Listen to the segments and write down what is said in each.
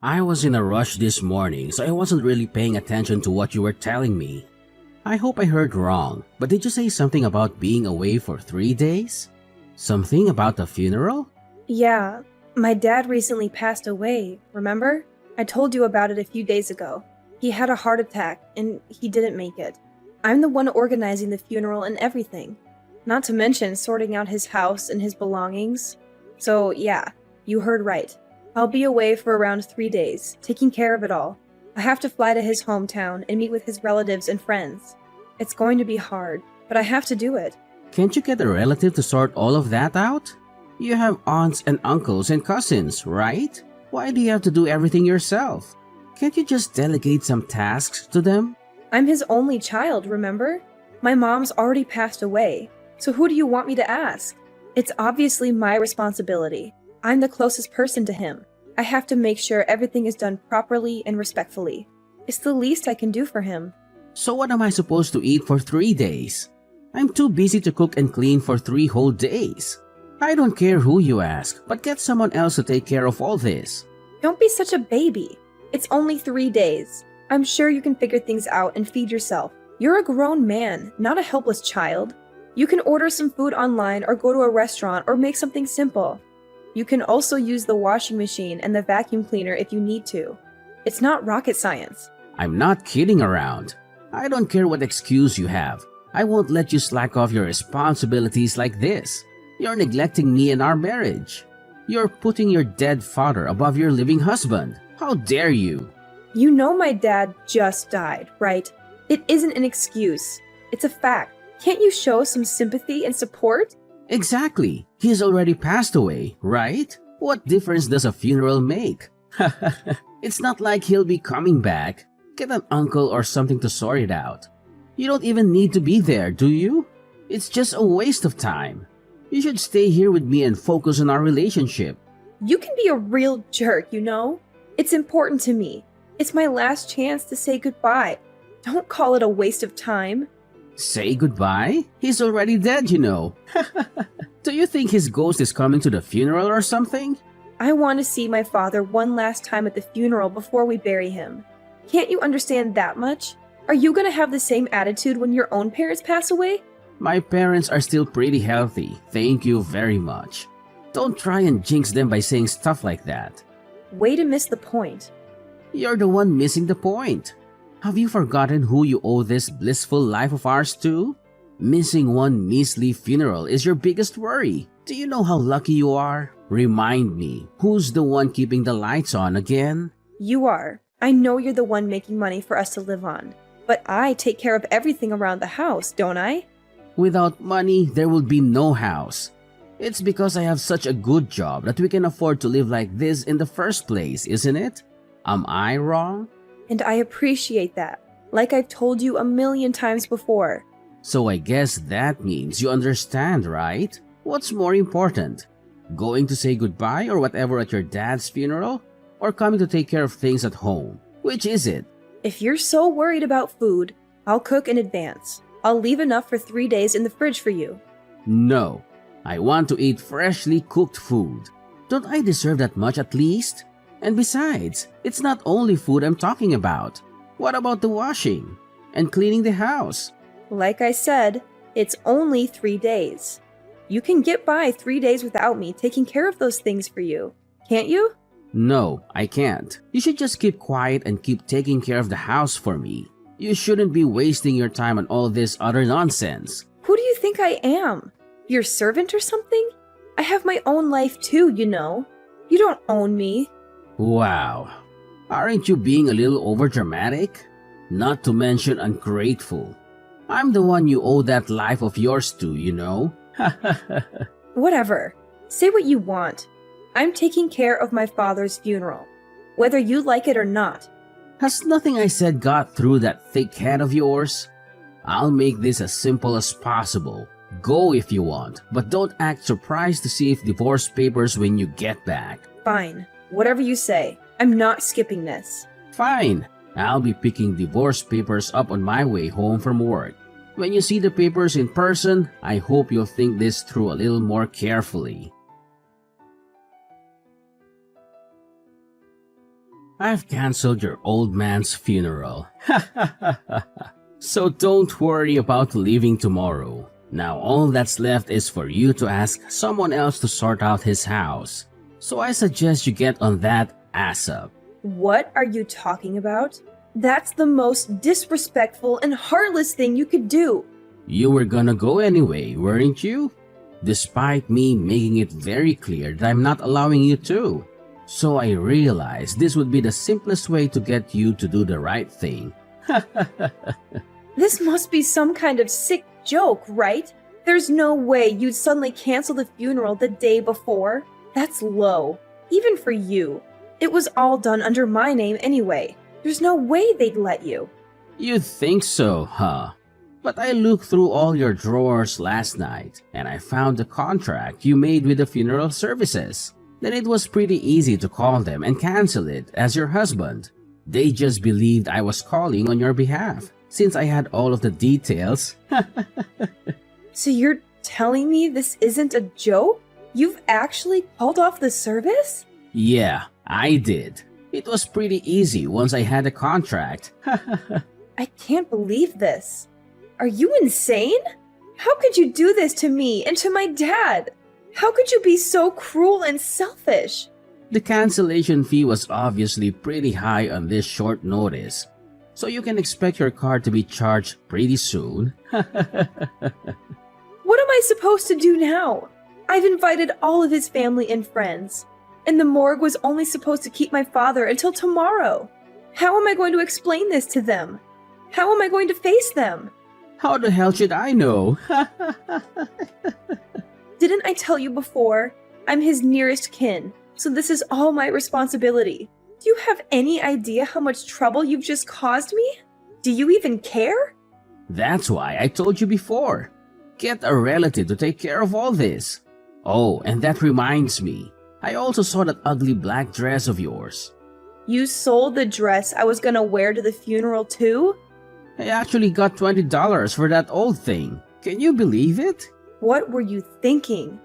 I was in a rush this morning, so I wasn't really paying attention to what you were telling me. I hope I heard wrong, but did you say something about being away for 3 days? Something about the funeral? Yeah, my dad recently passed away, remember? I told you about it a few days ago. He had a heart attack, and he didn't make it. I'm the one organizing the funeral and everything. Not to mention sorting out his house and his belongings. So yeah, you heard right. I'll be away for around 3 days, taking care of it all. I have to fly to his hometown and meet with his relatives and friends. It's going to be hard, but I have to do it. Can't you get a relative to sort all of that out? You have aunts and uncles and cousins, right? Why do you have to do everything yourself? Can't you just delegate some tasks to them? I'm his only child, remember? My mom's already passed away, so who do you want me to ask? It's obviously my responsibility. I'm the closest person to him. I have to make sure everything is done properly and respectfully. It's the least I can do for him. So what am I supposed to eat for 3 days? I'm too busy to cook and clean for 3 whole days. I don't care who you ask, but get someone else to take care of all this. Don't be such a baby. It's only 3 days. I'm sure you can figure things out and feed yourself. You're a grown man, not a helpless child. You can order some food online or go to a restaurant or make something simple. You can also use the washing machine and the vacuum cleaner if you need to. It's not rocket science. I'm not kidding around. I don't care what excuse you have. I won't let you slack off your responsibilities like this. You're neglecting me and our marriage. You're putting your dead father above your living husband. How dare you? You know my dad just died, right? It isn't an excuse. It's a fact. Can't you show some sympathy and support? Exactly. He's already passed away, right? What difference does a funeral make? It's not like he'll be coming back. Get an uncle or something to sort it out. You don't even need to be there, do you? It's just a waste of time. You should stay here with me and focus on our relationship. You can be a real jerk, you know? It's important to me. It's my last chance to say goodbye. Don't call it a waste of time. Say goodbye? He's already dead, you know. Do you think his ghost is coming to the funeral or something? I want to see my father one last time at the funeral before we bury him. Can't you understand that much? Are you going to have the same attitude when your own parents pass away? My parents are still pretty healthy, thank you very much. Don't try and jinx them by saying stuff like that. Way to miss the point. You're the one missing the point. Have you forgotten who you owe this blissful life of ours to? Missing one measly funeral is your biggest worry. Do you know how lucky you are? Remind me, who's the one keeping the lights on again? You are. I know you're the one making money for us to live on. But I take care of everything around the house, don't I? Without money, there will be no house. It's because I have such a good job that we can afford to live like this in the first place, isn't it? Am I wrong? And I appreciate that, like I've told you a million times before. So I guess that means you understand, right? What's more important? Going to say goodbye or whatever at your dad's funeral? Or coming to take care of things at home? Which is it? If you're so worried about food, I'll cook in advance. I'll leave enough for 3 days in the fridge for you. No, I want to eat freshly cooked food. Don't I deserve that much at least? And besides, it's not only food I'm talking about. What about the washing? And cleaning the house? Like I said, it's only 3 days. You can get by 3 days without me taking care of those things for you, can't you? No, I can't. You should just keep quiet and keep taking care of the house for me. You shouldn't be wasting your time on all this other nonsense. Who do you think I am? Your servant or something? I have my own life too, you know. You don't own me. Wow. Aren't you being a little overdramatic? Not to mention ungrateful. I'm the one you owe that life of yours to, you know? Whatever. Say what you want. I'm taking care of my father's funeral, whether you like it or not. Has nothing I said got through that thick head of yours? I'll make this as simple as possible. Go if you want, but don't act surprised to see if divorce papers when you get back. Fine. Whatever you say. I'm not skipping this. Fine. I'll be picking divorce papers up on my way home from work. When you see the papers in person, I hope you'll think this through a little more carefully. I've canceled your old man's funeral. So don't worry about leaving tomorrow. Now all that's left is for you to ask someone else to sort out his house. So I suggest you get on that ASAP. What are you talking about? That's the most disrespectful and heartless thing you could do. You were gonna go anyway, weren't you? Despite me making it very clear that I'm not allowing you to. So I realized this would be the simplest way to get you to do the right thing. This must be some kind of sick joke, right? There's no way you'd suddenly cancel the funeral the day before. That's low, even for you. It was all done under my name anyway. There's no way they'd let you. You think so, huh? But I looked through all your drawers last night and I found the contract you made with the funeral services. Then it was pretty easy to call them and cancel it as your husband. They just believed I was calling on your behalf since I had all of the details. So you're telling me this isn't a joke? You've actually called off the service? Yeah, I did. It was pretty easy once I had a contract. I can't believe this. Are you insane? How could you do this to me and to my dad? How could you be so cruel and selfish? The cancellation fee was obviously pretty high on this short notice, so you can expect your car to be charged pretty soon. What am I supposed to do now? I've invited all of his family and friends, and the morgue was only supposed to keep my father until tomorrow. How am I going to explain this to them? How am I going to face them? How the hell should I know? Didn't I tell you before? I'm his nearest kin, so this is all my responsibility. Do you have any idea how much trouble you've just caused me? Do you even care? That's why I told you before. Get a relative to take care of all this. Oh, and that reminds me. I also saw that ugly black dress of yours. You sold the dress I was gonna wear to the funeral too? I actually got $20 for that old thing. Can you believe it? What were you thinking?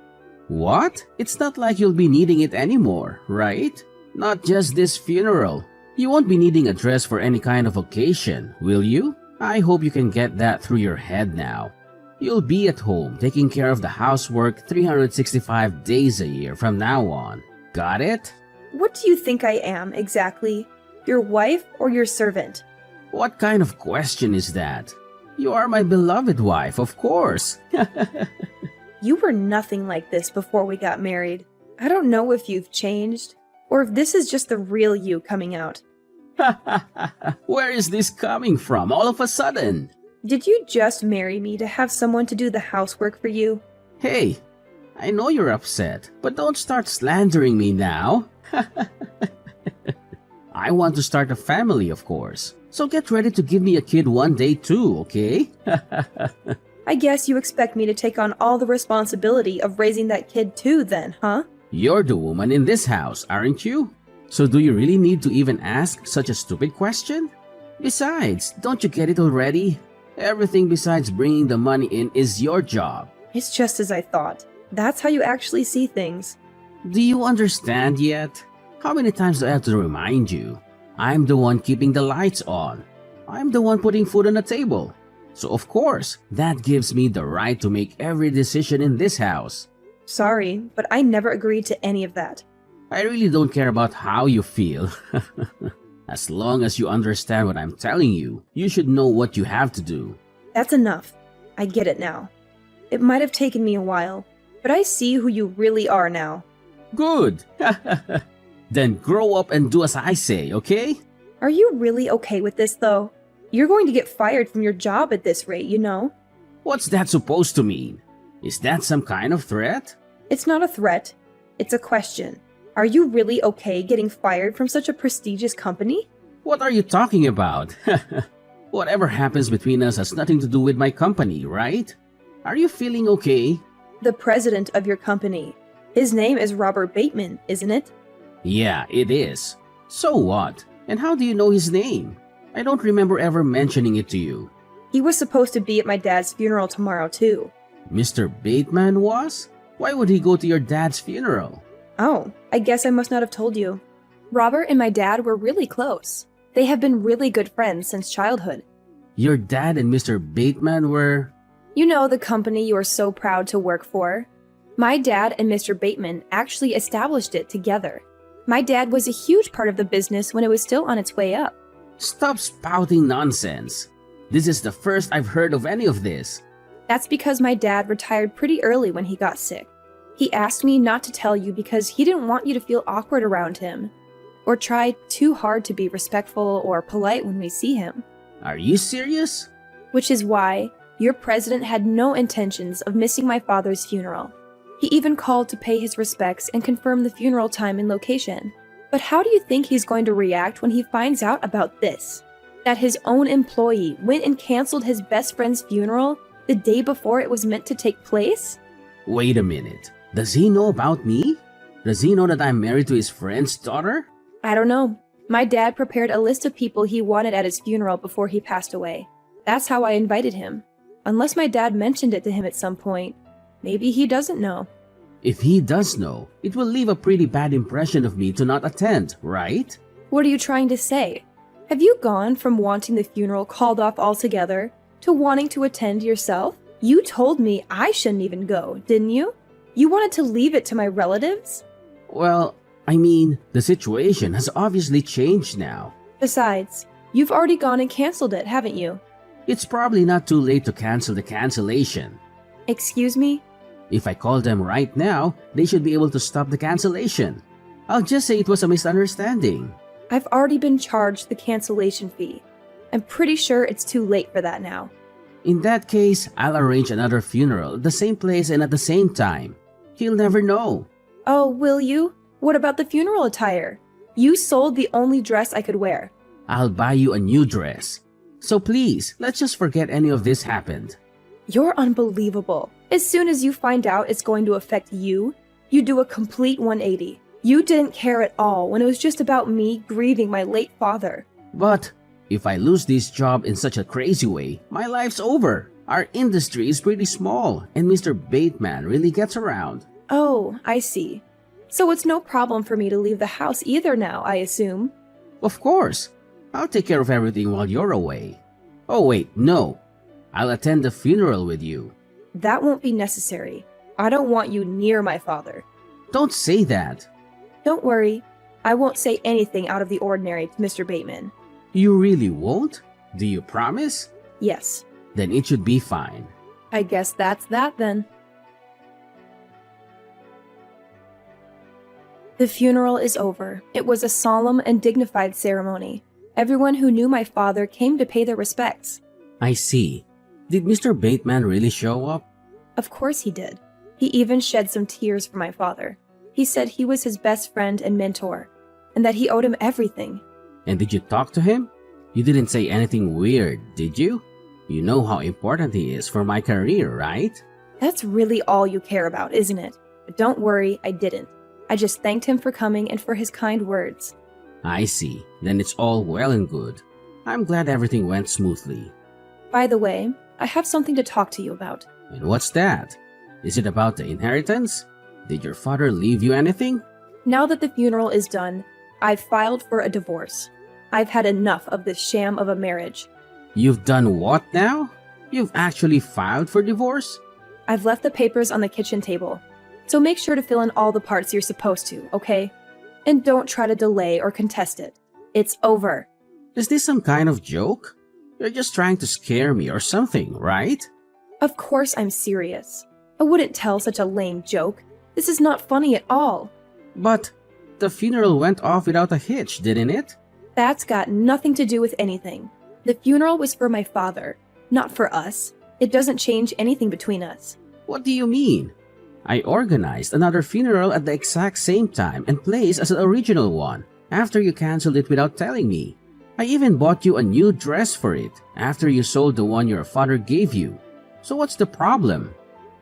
What? It's not like you'll be needing it anymore, right? Not just this funeral. You won't be needing a dress for any kind of occasion, will you? I hope you can get that through your head now. You'll be at home taking care of the housework 365 days a year from now on. Got it? What do you think I am, exactly? Your wife or your servant? What kind of question is that? You are my beloved wife, of course. You were nothing like this before we got married. I don't know if you've changed, or if this is just the real you coming out. Where is this coming from all of a sudden? Did you just marry me to have someone to do the housework for you? Hey, I know you're upset, but don't start slandering me now. I want to start a family, of course. So get ready to give me a kid one day too, okay? I guess you expect me to take on all the responsibility of raising that kid too then, huh? You're the woman in this house, aren't you? So do you really need to even ask such a stupid question? Besides, don't you get it already? Everything besides bringing the money in is your job. It's just as I thought. That's how you actually see things. Do you understand yet? How many times do I have to remind you? I'm the one keeping the lights on. I'm the one putting food on the table. So of course, that gives me the right to make every decision in this house. Sorry, but I never agreed to any of that. I really don't care about how you feel. As long as you understand what I'm telling you, you should know what you have to do. That's enough. I get it now. It might have taken me a while, but I see who you really are now. Good. Then grow up and do as I say, okay? Are you really okay with this, though? You're going to get fired from your job at this rate, you know? What's that supposed to mean? Is that some kind of threat? It's not a threat. It's a question. Are you really okay getting fired from such a prestigious company? What are you talking about? Whatever happens between us has nothing to do with my company, right? Are you feeling okay? The president of your company. His name is Robert Bateman, isn't it? Yeah, it is. So what? And how do you know his name? I don't remember ever mentioning it to you. He was supposed to be at my dad's funeral tomorrow, too. Mr. Bateman was? Why would he go to your dad's funeral? Oh, I guess I must not have told you. Robert and my dad were really close. They have been really good friends since childhood. Your dad and Mr. Bateman were... You know the company you are so proud to work for? My dad and Mr. Bateman actually established it together. My dad was a huge part of the business when it was still on its way up. Stop spouting nonsense. This is the first I've heard of any of this. That's because my dad retired pretty early when he got sick. He asked me not to tell you because he didn't want you to feel awkward around him, or try too hard to be respectful or polite when we see him. Are you serious? Which is why your president had no intentions of missing my father's funeral. He even called to pay his respects and confirm the funeral time and location. But how do you think he's going to react when he finds out about this? That his own employee went and canceled his best friend's funeral the day before it was meant to take place? Wait a minute. Does he know about me? Does he know that I'm married to his friend's daughter? I don't know. My dad prepared a list of people he wanted at his funeral before he passed away. That's how I invited him. Unless my dad mentioned it to him at some point. Maybe he doesn't know. If he does know, it will leave a pretty bad impression of me to not attend, right? What are you trying to say? Have you gone from wanting the funeral called off altogether to wanting to attend yourself? You told me I shouldn't even go, didn't you? You wanted to leave it to my relatives? Well, I mean, the situation has obviously changed now. Besides, you've already gone and canceled it, haven't you? It's probably not too late to cancel the cancellation. Excuse me? If I call them right now, they should be able to stop the cancellation. I'll just say it was a misunderstanding. I've already been charged the cancellation fee. I'm pretty sure it's too late for that now. In that case, I'll arrange another funeral at the same place and at the same time. He'll never know. Oh, will you? What about the funeral attire? You sold the only dress I could wear. I'll buy you a new dress. So please, let's just forget any of this happened. You're unbelievable. As soon as you find out it's going to affect you, you do a complete 180. You didn't care at all when it was just about me grieving my late father. But if I lose this job in such a crazy way, my life's over. Our industry is pretty small, and Mr. Bateman really gets around. Oh, I see. So it's no problem for me to leave the house either now, I assume. Of course. I'll take care of everything while you're away. Oh wait, no. I'll attend the funeral with you. That won't be necessary. I don't want you near my father. Don't say that. Don't worry. I won't say anything out of the ordinary to Mr. Bateman. You really won't? Do you promise? Yes. Then it should be fine. I guess that's that then. The funeral is over. It was a solemn and dignified ceremony. Everyone who knew my father came to pay their respects. I see. Did Mr. Bateman really show up? Of course he did. He even shed some tears for my father. He said he was his best friend and mentor, and that he owed him everything. And did you talk to him? You didn't say anything weird, did you? You know how important he is for my career, right? That's really all you care about, isn't it? But don't worry, I didn't. I just thanked him for coming and for his kind words. I see. Then it's all well and good. I'm glad everything went smoothly. By the way, I have something to talk to you about. And what's that? Is it about the inheritance? Did your father leave you anything? Now that the funeral is done, I've filed for a divorce. I've had enough of this sham of a marriage. You've done what now? You've actually filed for divorce? I've left the papers on the kitchen table. So make sure to fill in all the parts you're supposed to, okay? And don't try to delay or contest it. It's over. Is this some kind of joke? You're just trying to scare me or something, right? Of course I'm serious. I wouldn't tell such a lame joke. This is not funny at all. But the funeral went off without a hitch, didn't it? That's got nothing to do with anything. The funeral was for my father, not for us. It doesn't change anything between us. What do you mean? I organized another funeral at the exact same time and place as the original one after you canceled it without telling me. I even bought you a new dress for it after you sold the one your father gave you. So what's the problem?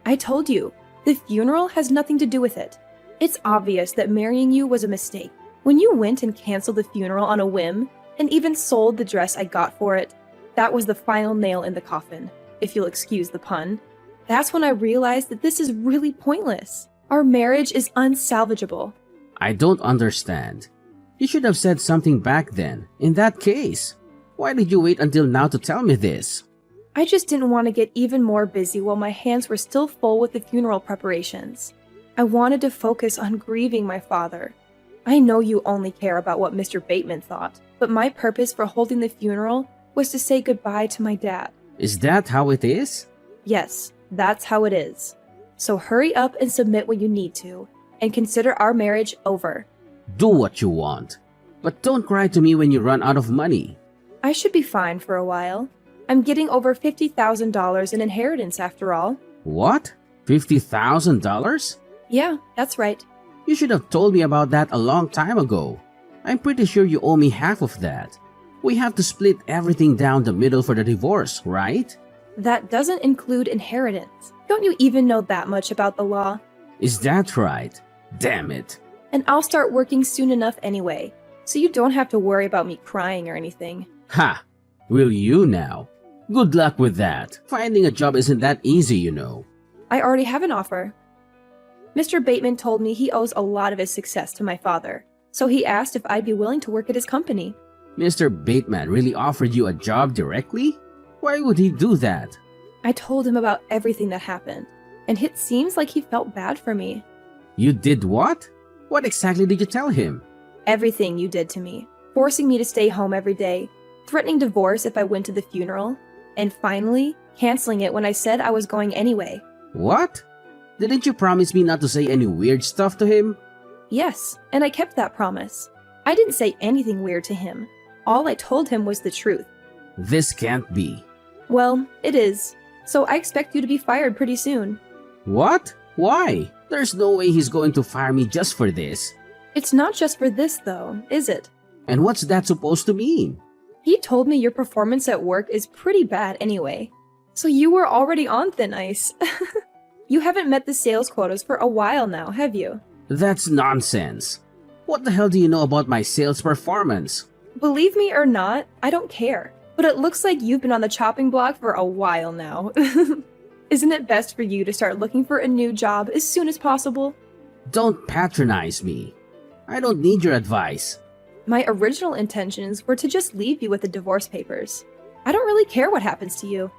I told you, the funeral has nothing to do with it. It's obvious that marrying you was a mistake. When you went and canceled the funeral on a whim and even sold the dress I got for it, that was the final nail in the coffin, if you'll excuse the pun. That's when I realized that this is really pointless. Our marriage is unsalvageable. I don't understand. You should have said something back then. In that case, why did you wait until now to tell me this? I just didn't want to get even more busy while my hands were still full with the funeral preparations. I wanted to focus on grieving my father. I know you only care about what Mr. Bateman thought, but my purpose for holding the funeral was to say goodbye to my dad. Is that how it is? Yes, that's how it is. So hurry up and submit when you need to, and consider our marriage over. Do what you want, but don't cry to me when you run out of money. I should be fine for a while. I'm getting over $50,000 in inheritance after all. What? $50,000? Yeah, that's right. You should have told me about that a long time ago. I'm pretty sure you owe me half of that. We have to split everything down the middle for the divorce, right? That doesn't include inheritance. Don't you even know that much about the law? Is that right? Damn it. And I'll start working soon enough anyway, so you don't have to worry about me crying or anything. Ha! Will you now? Good luck with that. Finding a job isn't that easy, you know. I already have an offer. Mr. Bateman told me he owes a lot of his success to my father, so he asked if I'd be willing to work at his company. Mr. Bateman really offered you a job directly? Why would he do that? I told him about everything that happened, and it seems like he felt bad for me. You did what? What exactly did you tell him? Everything you did to me, forcing me to stay home every day, threatening divorce if I went to the funeral, and finally, canceling it when I said I was going anyway. What? Didn't you promise me not to say any weird stuff to him? Yes, and I kept that promise. I didn't say anything weird to him. All I told him was the truth. This can't be. Well, it is. So I expect you to be fired pretty soon. What? Why? There's no way he's going to fire me just for this. It's not just for this, though, is it? And what's that supposed to mean? He told me your performance at work is pretty bad anyway. So you were already on thin ice. You haven't met the sales quotas for a while now, have you? That's nonsense. What the hell do you know about my sales performance? Believe me or not, I don't care. But it looks like you've been on the chopping block for a while now. Isn't it best for you to start looking for a new job as soon as possible? Don't patronize me. I don't need your advice. My original intentions were to just leave you with the divorce papers. I don't really care what happens to you.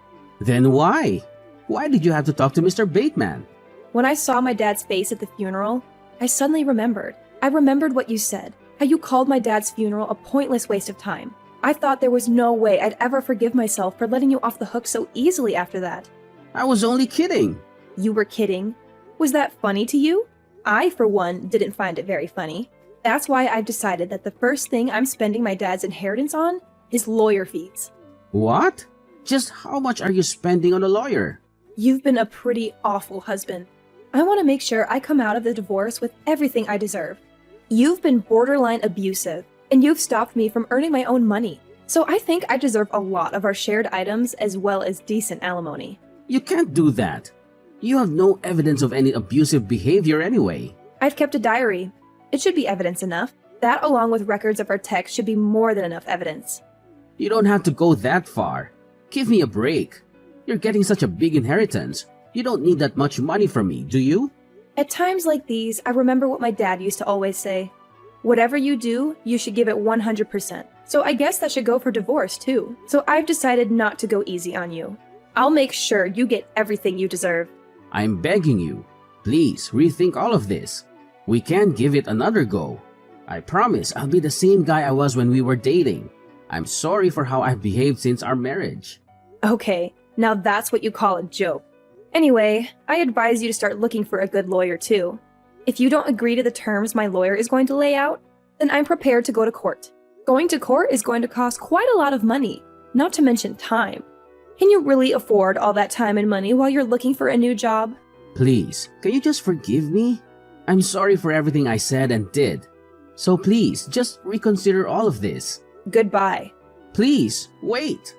Then why? Why did you have to talk to Mr. Bateman? When I saw my dad's face at the funeral, I suddenly remembered. I remembered what you said, how you called my dad's funeral a pointless waste of time. I thought there was no way I'd ever forgive myself for letting you off the hook so easily after that. I was only kidding. You were kidding? Was that funny to you? I, for one, didn't find it very funny. That's why I've decided that the first thing I'm spending my dad's inheritance on is lawyer fees. What? Just how much are you spending on a lawyer? You've been a pretty awful husband. I want to make sure I come out of the divorce with everything I deserve. You've been borderline abusive, and you've stopped me from earning my own money. So I think I deserve a lot of our shared items as well as decent alimony. You can't do that. You have no evidence of any abusive behavior anyway. I've kept a diary. It should be evidence enough. That, along with records of our texts, should be more than enough evidence. You don't have to go that far. Give me a break. You're getting such a big inheritance. You don't need that much money from me, do you? At times like these, I remember what my dad used to always say. Whatever you do, you should give it 100%. So I guess that should go for divorce, too. So I've decided not to go easy on you. I'll make sure you get everything you deserve. I'm begging you. Please rethink all of this. We can give it another go. I promise I'll be the same guy I was when we were dating. I'm sorry for how I've behaved since our marriage. Okay, now that's what you call a joke. Anyway, I advise you to start looking for a good lawyer too. If you don't agree to the terms my lawyer is going to lay out, then I'm prepared to go to court. Going to court is going to cost quite a lot of money, not to mention time. Can you really afford all that time and money while you're looking for a new job? Please, can you just forgive me? I'm sorry for everything I said and did. So please, just reconsider all of this. Goodbye. Please, wait.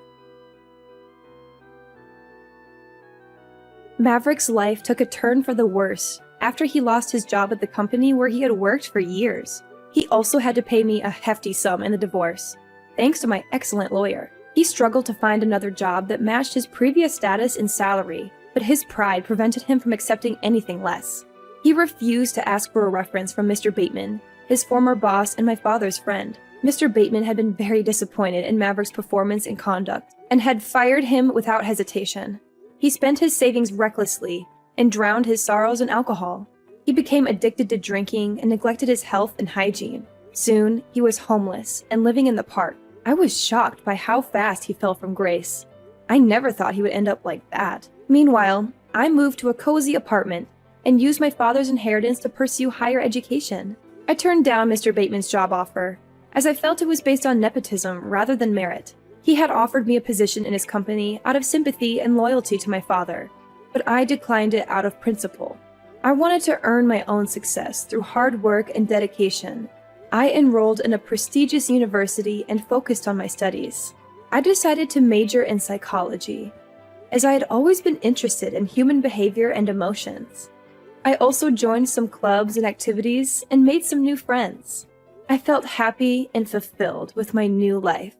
Maverick's life took a turn for the worse after he lost his job at the company where he had worked for years. He also had to pay me a hefty sum in the divorce, thanks to my excellent lawyer. He struggled to find another job that matched his previous status and salary, but his pride prevented him from accepting anything less. He refused to ask for a reference from Mr. Bateman, his former boss and my father's friend. Mr. Bateman had been very disappointed in Maverick's performance and conduct, and had fired him without hesitation. He spent his savings recklessly and drowned his sorrows in alcohol. He became addicted to drinking and neglected his health and hygiene. Soon, he was homeless and living in the park. I was shocked by how fast he fell from grace. I never thought he would end up like that. Meanwhile, I moved to a cozy apartment and used my father's inheritance to pursue higher education. I turned down Mr. Bateman's job offer, as I felt it was based on nepotism rather than merit. He had offered me a position in his company out of sympathy and loyalty to my father, but I declined it out of principle. I wanted to earn my own success through hard work and dedication. I enrolled in a prestigious university and focused on my studies. I decided to major in psychology, as I had always been interested in human behavior and emotions. I also joined some clubs and activities and made some new friends. I felt happy and fulfilled with my new life.